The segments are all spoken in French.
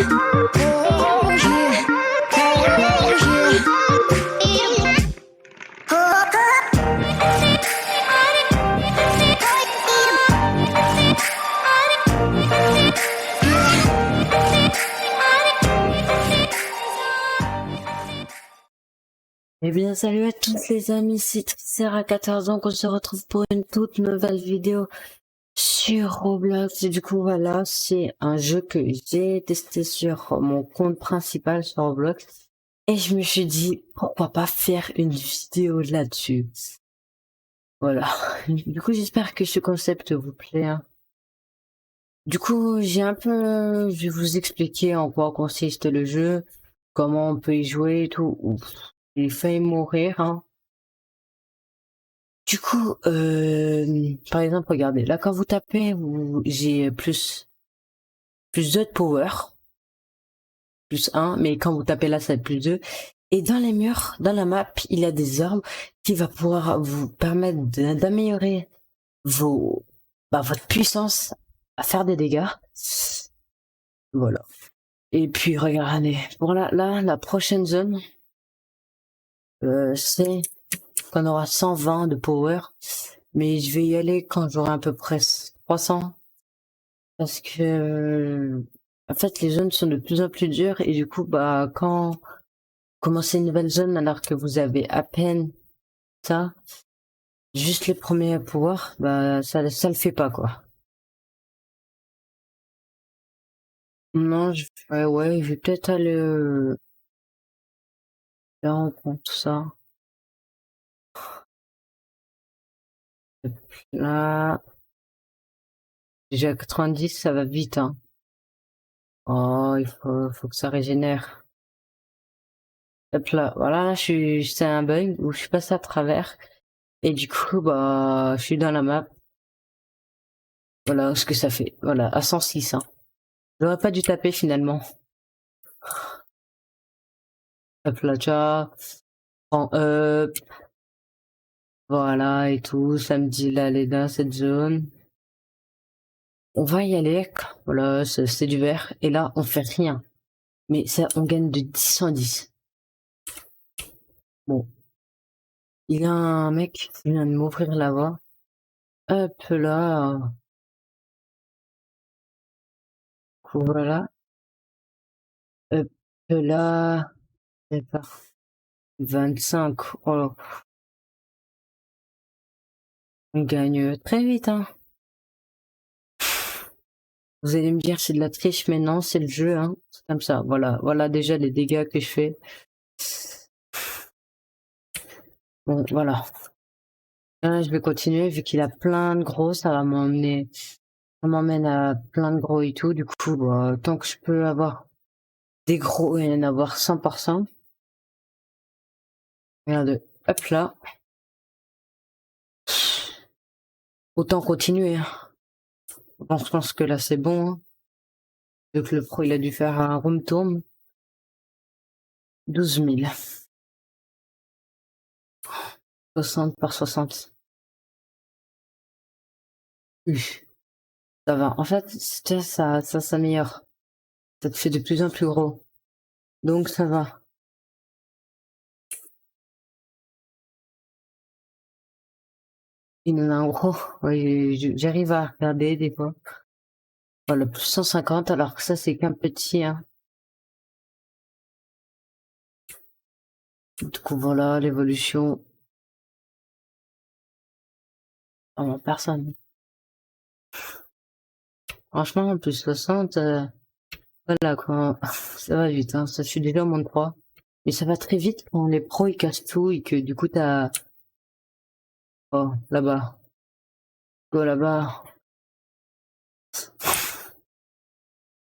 Eh bien, salut à tous les amis, c'est Tricer à 14 ans qu'on se retrouve pour une toute nouvelle vidéo sur Roblox. Et du coup, voilà, c'est un jeu que j'ai testé sur mon compte principal sur Roblox. Et je me suis dit, pourquoi pas faire une vidéo là-dessus. Voilà. Du coup, j'espère que ce concept vous plaît, hein. Du coup, je vais vous expliquer en quoi consiste le jeu, comment on peut y jouer et tout. Ouf, j'ai failli mourir, hein. Du coup, par exemple, regardez, là quand vous tapez, j'ai plus 2 de power, plus 1, mais quand vous tapez là, c'est plus 2. Et dans les murs, dans la map, il y a des orbes qui va pouvoir vous permettre d'améliorer votre puissance à faire des dégâts. Voilà. Et puis regardez, pour la prochaine zone, c'est qu'on aura 120 de power, mais je vais y aller quand j'aurai à peu près 300. Parce que, en fait, les zones sont de plus en plus dures et du coup, bah, quand vous commencez une nouvelle zone alors que vous avez à peine ça, juste les premiers pouvoirs, bah, ça le fait pas, quoi. Non, ouais, je vais peut-être aller, là, on prend tout ça. Là, déjà 90, ça va vite, hein. Oh, faut que ça régénère. Hop là, voilà, là, c'est un bug où je suis passé à travers. Et du coup, bah, je suis dans la map. Voilà ce que ça fait. Voilà, à 106, hein. J'aurais pas dû taper finalement. Hop là, tcha. Prends up. Voilà, et tout. Samedi, là, aller dans cette zone. On va y aller. Voilà, c'est du vert. Et là, on fait rien. Mais ça, on gagne de 10 en 10. Bon. Il y a un mec qui vient de m'ouvrir la voie. Hop là. Voilà. Hop là. C'est pas 25. Oh, on gagne très vite, hein. Vous allez me dire c'est de la triche, mais non, c'est le jeu, hein. C'est comme ça. Voilà déjà les dégâts que je fais. Bon, voilà. Là, je vais continuer vu qu'il a plein de gros, ça m'emmène à plein de gros et tout. Du coup, bah, tant que je peux avoir des gros et en avoir 100%. Regardez, hop là. Autant continuer, hein. Bon, je pense que là c'est bon, hein. Donc le pro il a dû faire un room tour. 12 000. 60 par 60. Ça va. En fait, ça s'améliore. Ça te fait de plus en plus gros. Donc ça va. Il en a un gros. Ouais, j'arrive à regarder des fois. Voilà, plus 150, alors que ça c'est qu'un petit, hein. Du coup voilà, l'évolution. Oh, personne. Franchement, plus 60, voilà quoi. Ça va vite, hein. Ça, je suis déjà au moins 3. Mais ça va très vite quand les pros ils cassent tout et que du coup t'as... Oh, là-bas. Go là-bas.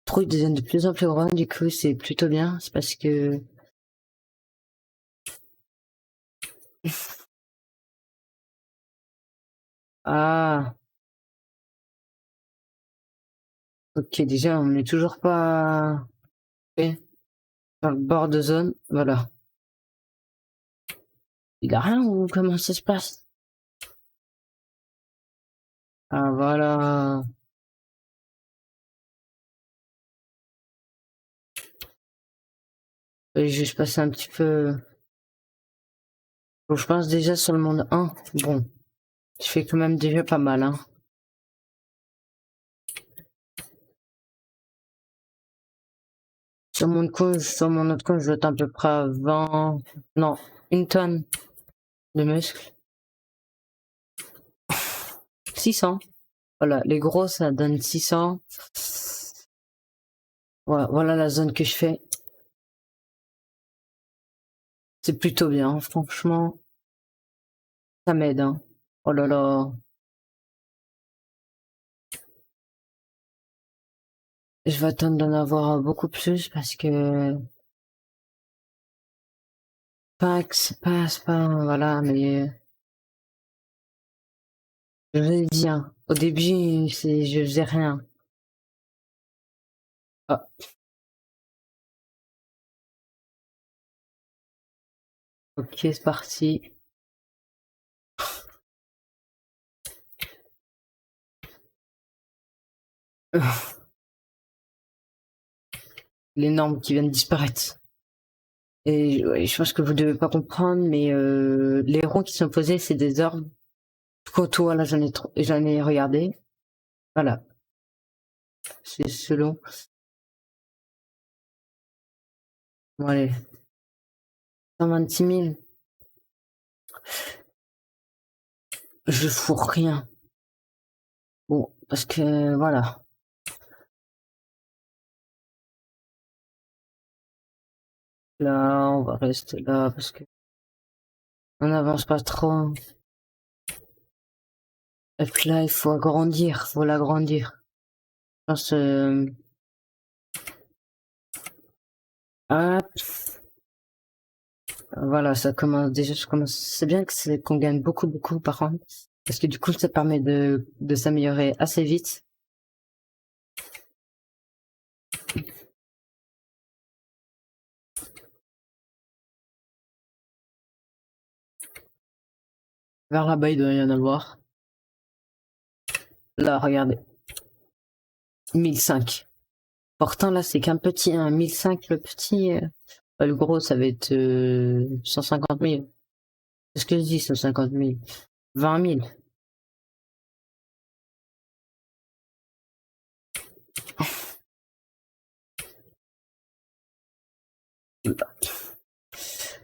Trop ils deviennent de plus en plus grands, du coup c'est plutôt bien. C'est parce que... Ah, ok, déjà on n'est toujours pas... dans le bord de zone, voilà. Il a rien ou comment ça se passe? Ah voilà. Je vais juste passer un petit peu... Bon, je pense déjà sur le monde 1. Bon, je fais quand même déjà pas mal, hein. Sur mon autre compte, je dois être à peu près à 20... Non, 1 tonne de muscles. 600. Voilà, les gros, ça donne 600. Voilà la zone que je fais. C'est plutôt bien, franchement. Ça m'aide, hein. Oh là là. Je vais attendre d'en avoir beaucoup plus parce que... C'est pas, voilà, mais... Je vais dire, au début, je faisais rien. Ah, ok, c'est parti. Les normes qui viennent disparaître. Et ouais, je pense que vous devez pas comprendre, mais les ronds qui sont posés, c'est des ordres. Quand tout, voilà, j'en ai regardé. Voilà, c'est selon. Bon, allez, 126 000. Je fous rien. Bon, parce que voilà. Là, on va rester là parce que on n'avance pas trop. Et puis là, il faut agrandir, faut l'agrandir. Je pense, ah, voilà, ça commence déjà. C'est bien que c'est qu'on gagne beaucoup par contre, parce que du coup, ça permet de s'améliorer assez vite. Vers là-bas, il doit y en avoir. Là, regardez, 1005. Pourtant, là, c'est qu'un petit, un 1005, le petit. Le gros, ça va être 150 000. C'est ce que je dis, 150 000. 20 000.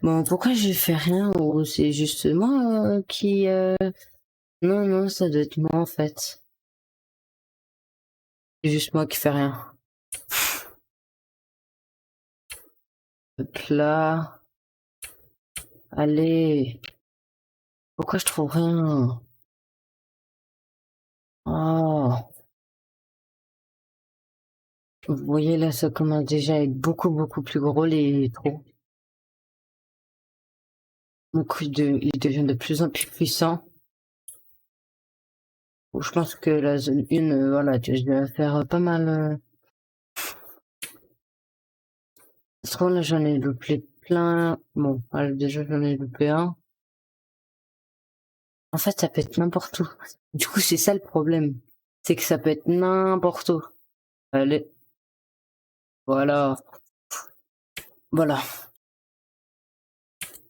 Bon, pourquoi je fais rien ou c'est juste moi qui... Non, non, ça doit être moi en fait. C'est juste moi qui fais rien. Hop là. Allez. Pourquoi je trouve rien? Oh. Vous voyez là, ça commence déjà à être beaucoup plus gros les trous. Donc il devient de plus en plus puissant. Je pense que la zone 1, voilà, je dois faire pas mal. Parce que là, j'en ai loupé plein. Bon, voilà, déjà, j'en ai loupé un. En fait, ça peut être n'importe où. Du coup, c'est ça le problème. C'est que ça peut être n'importe où. Allez, voilà. Voilà.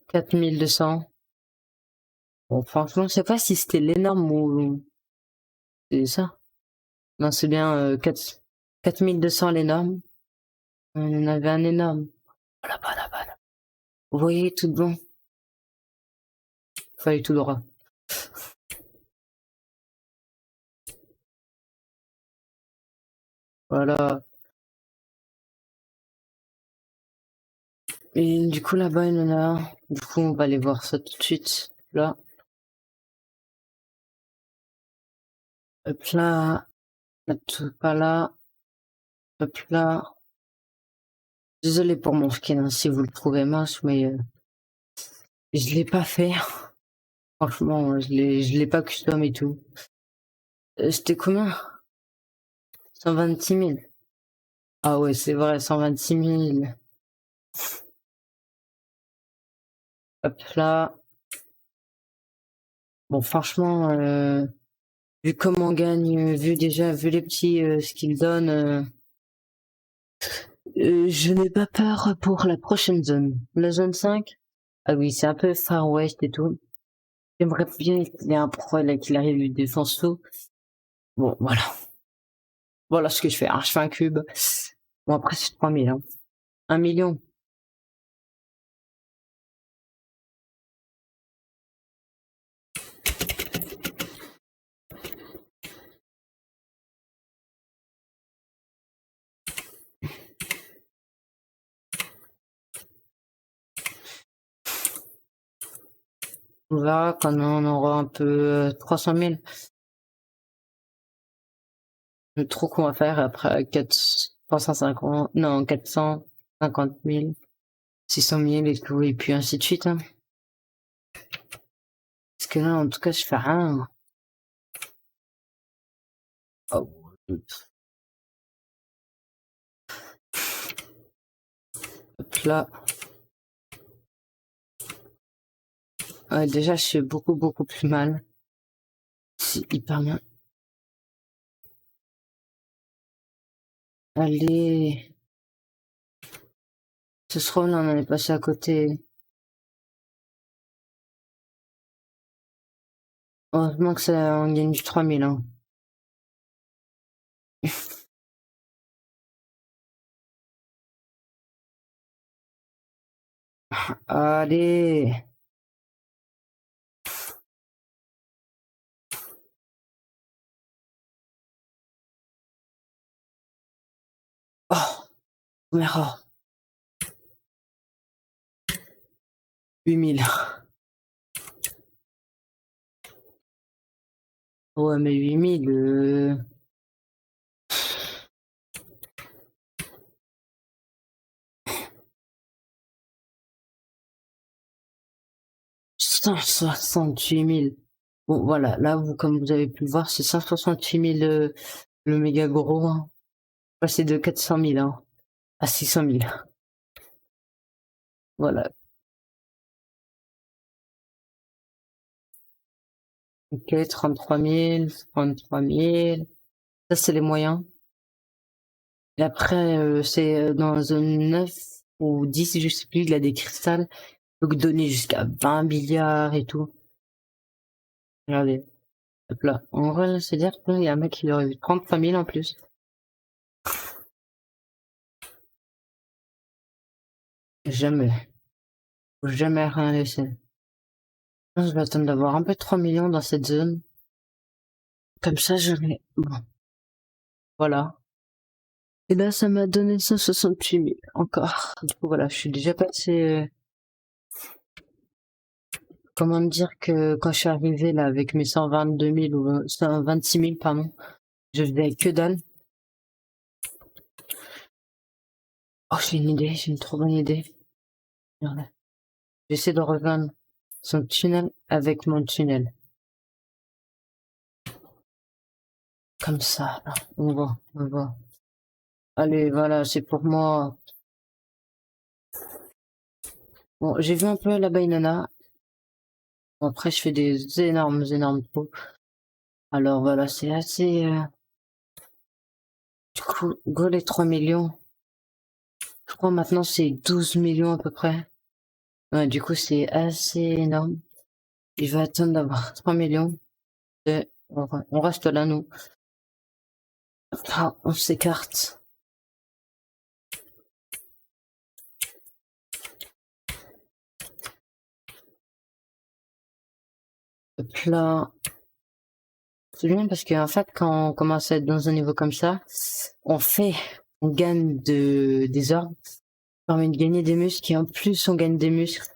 4200. Bon, franchement, je sais pas si c'était l'énorme ou c'est ça. Non, c'est bien 4200 l'énorme. On en avait un énorme. Voilà, voilà. Vous voyez, tout bon. Fallait tout droit. Voilà. Et du coup, là-bas, il y en a un. Du coup, on va aller voir ça tout de suite. Là. Hop là. Hop, pas là. Hop là. Désolé pour mon skin, hein, si vous le trouvez mince, mais je l'ai pas fait. Franchement, je l'ai pas custom et tout. C'était combien? 126 000. Ah ouais, c'est vrai, 126 000. Hop là. Bon, franchement, vu comment on gagne, vu les petits ce qu'ils donnent, Je n'ai pas peur pour la prochaine zone. La zone 5? Ah oui, c'est un peu Far West et tout. J'aimerais bien qu'il y ait un pro là, qu'il arrive du défense tout. Bon, voilà. Voilà ce que je fais. Alors, je fais un cube. Bon, après, c'est 3000, hein. 1 million. On verra quand on aura un peu 300 000. Le trou qu'on va faire après 450, non, 450 000, 600 000 et tout, et puis ainsi de suite, hein. Parce que là, en tout cas, je fais rien. Oh. Hop là. Ouais, déjà, je fais beaucoup plus mal. C'est hyper bien. Allez. Ce sera là, on en est passé à côté. Heureusement que ça, on gagne du 3000, hein. Allez. Oh, merde. 8000. Ouais, mais 8000, 168 000. Bon, voilà. Là, vous, comme vous avez pu le voir, c'est 168 000, le méga gros, hein. Passer de 400 000, hein, à 600 000. Voilà. Ok, 33 000, 33 000. Ça, c'est les moyens. Et après, c'est dans zone 9 ou 10, je sais plus, il a des cristals. Donc donner jusqu'à 20 milliards et tout. Regardez. Hop là. En vrai, c'est-à-dire qu'il y a un mec qui aurait eu 33 000 en plus. Jamais. Faut jamais rien laisser. Je vais attendre d'avoir un peu 3 millions dans cette zone. Comme ça, je vais... Bon. Voilà. Et là, ça m'a donné 168 000 encore. Du coup, voilà, je suis déjà passé... comment dire que quand je suis arrivé là avec mes 122 000 ou 126 000, pardon, je faisais que dalle. Oh, j'ai une idée, j'ai une trop bonne idée. Regardez. J'essaie de rejoindre son tunnel avec mon tunnel. Comme ça, là. On va, on va. Allez, voilà, c'est pour moi. Bon, j'ai vu un peu la Bainana. Bon, après, je fais des énormes trous. Alors voilà, c'est assez... Du coup, go les 3 millions. Je crois maintenant c'est 12 millions à peu près. Ouais, du coup, c'est assez énorme. Il va attendre d'avoir 3 millions. Et on reste là, nous. Ah, on s'écarte. Hop là. C'est bien parce qu'en fait, quand on commence à être dans un niveau comme ça, on gagne des ordres, ça permet de gagner des muscles et en plus on gagne des muscles,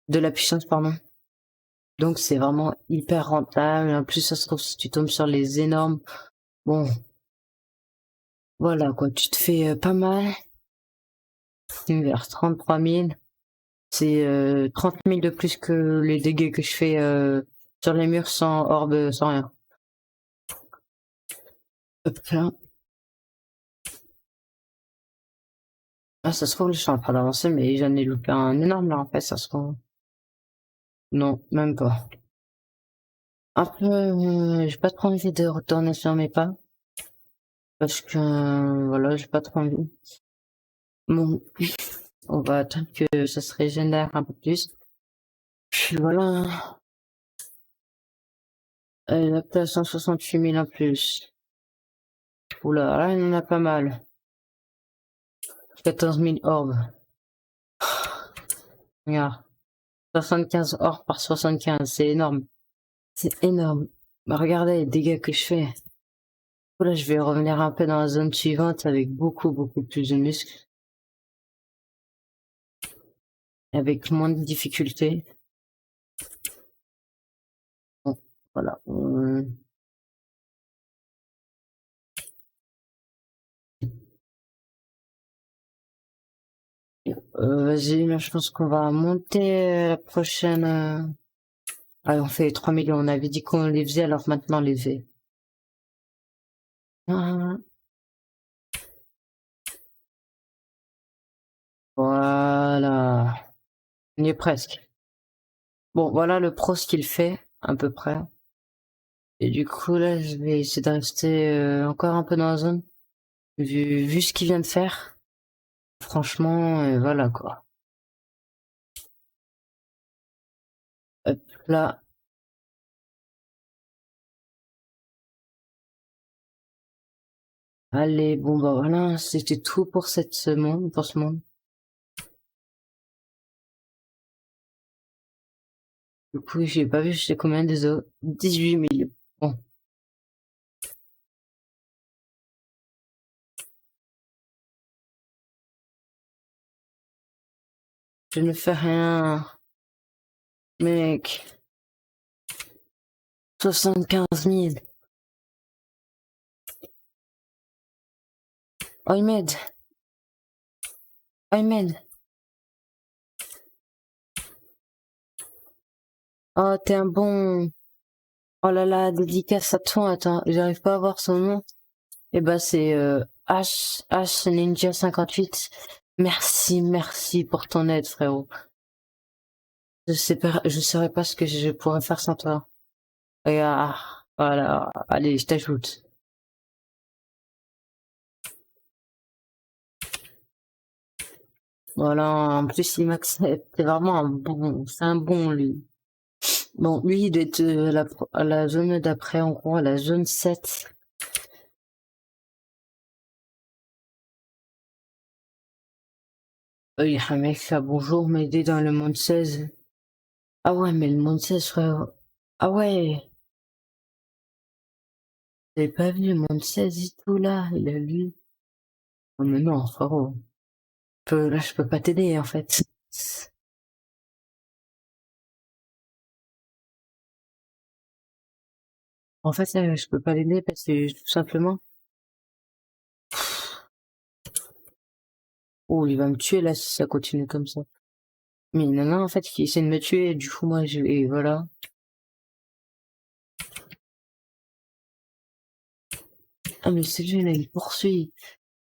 de la puissance, pardon. Donc c'est vraiment hyper rentable. En plus, ça se trouve si tu tombes sur les énormes, bon, voilà quoi, tu te fais pas mal. Vers 33 000, c'est 30 000 de plus que les dégâts que je fais sur les murs sans orbe, sans rien. Hop là. Ah, ça se trouve, je suis en train d'avancer, mais j'en ai loupé un énorme là, en fait, ça se trouve. Non, même pas. Un peu, j'ai pas trop envie de retourner sur mes pas. Parce que, voilà, j'ai pas trop envie. Bon, on va attendre que ça se régénère un peu plus. Puis voilà. Elle a peut-être 168 000 en plus. Oula, là, il en a pas mal. 14 000 orbes. Regarde. 75 orbes par 75, c'est énorme. C'est énorme. Bah, regardez les dégâts que je fais. Là, je vais revenir un peu dans la zone suivante avec beaucoup plus de muscles. Avec moins de difficultés. Bon, voilà. Vas-y, là, je pense qu'on va monter la prochaine... Allez, on fait les 3 millions. On avait dit qu'on les faisait, alors maintenant on les fait. Voilà. On y est presque. Bon, voilà le pro ce qu'il fait, à peu près. Et du coup, là, je vais essayer de rester encore un peu dans la zone. Vu ce qu'il vient de faire. Franchement, voilà, quoi. Hop, là. Allez, bon, bah voilà, c'était tout pour ce monde. Du coup, j'ai pas vu, j'étais combien des autres? 18 000. Bon. Je ne fais rien. Mec. 75 000. Ahmed. Ahmed. Oh, t'es un bon... Oh là là, dédicace à toi, attends, j'arrive pas à voir son nom. Eh ben, c'est H Ninja 58. Merci pour ton aide, frérot. Je saurais pas ce que je pourrais faire sans toi. Regarde, voilà, allez, je t'ajoute. Voilà, en plus, il m'accepte. C'est vraiment c'est un bon, lui. Bon, lui, il doit être à la zone d'après, en gros, à la zone 7. Il y a un mec qui a bonjour, m'aider dans le monde 16. Ah ouais, mais le monde 16, frère. Ah ouais. J'avais pas vu le monde 16 et tout, là. Il a lu. Oh, mais non, frérot. Là, je peux pas t'aider, en fait. En fait, là, je peux pas l'aider parce que, tout simplement. Oh, il va me tuer, là, si ça continue comme ça. Mais il y en a un, en fait, qui essaie de me tuer, du coup, moi, et voilà. Ah, mais c'est lui, là, il poursuit.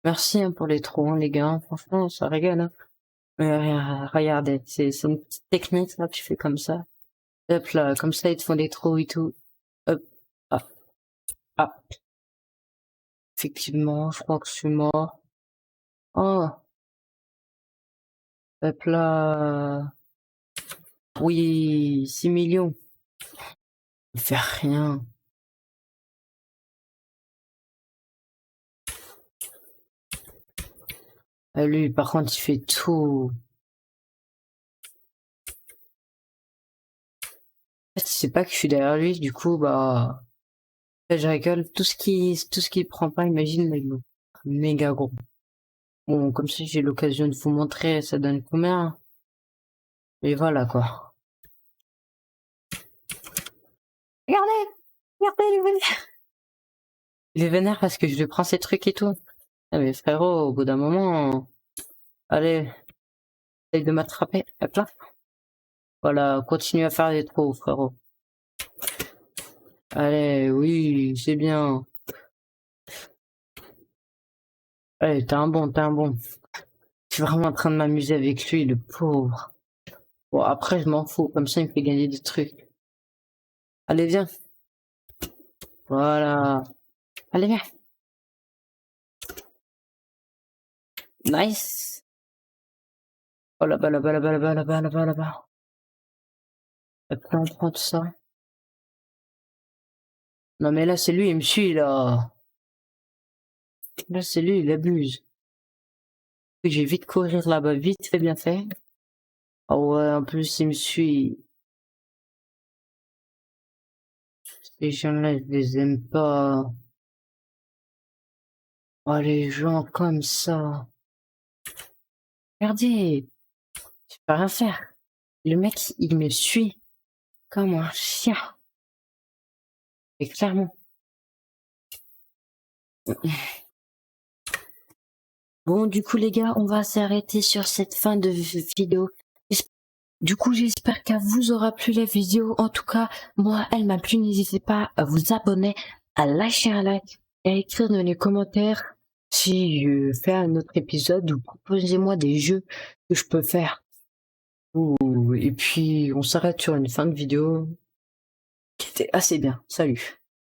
Merci, hein, pour les trous, hein, les gars. Franchement, ça régale, hein. Regardez, c'est une petite technique, là, tu fais comme ça. Hop, là, comme ça, ils te font des trous et tout. Hop. Ah, ah. Effectivement, je crois que je suis mort. Oh. Hop là. Oui, 6 millions. Il fait rien. Ah, lui, par contre, il fait tout. En fait, il sait pas que je suis derrière lui, du coup, bah, je rigole. Tout ce qui prend pas, imagine, il est méga gros. Bon, comme ça, j'ai l'occasion de vous montrer, ça donne combien. Et voilà, quoi. Regardez! Regardez, il est vénère! Il est vénère parce que je lui prends ses trucs et tout. Ah, mais frérot, au bout d'un moment, allez, essaye de m'attraper. Hop là. Voilà, continue à faire des trous, frérot. Allez, oui, c'est bien. Allez, t'es un bon. Je suis vraiment en train de m'amuser avec lui, le pauvre. Bon, après, je m'en fous, comme ça, il me fait gagner des trucs. Allez, viens. Voilà. Allez, viens. Nice. Oh là-bas, là-bas, là-bas, là-bas, là-bas, là-bas, là-bas. Après, on prend tout ça. Non, mais là, c'est lui, il me suit, là. Là, c'est lui, il abuse. J'ai vite courir là-bas, vite fait, bien fait. Ah ouais, en plus, il me suit. Ces gens-là, je les aime pas. Oh, les gens comme ça. Regardez, je peux rien faire. Le mec, il me suit comme un chien. Et clairement. Bon, du coup, les gars, on va s'arrêter sur cette fin de vidéo. Du coup, j'espère qu'elle vous aura plu la vidéo. En tout cas, moi, elle m'a plu. N'hésitez pas à vous abonner, à lâcher un like et à écrire dans les commentaires si je fais un autre épisode ou proposez-moi des jeux que je peux faire. Et puis, on s'arrête sur une fin de vidéo qui était assez bien. Salut!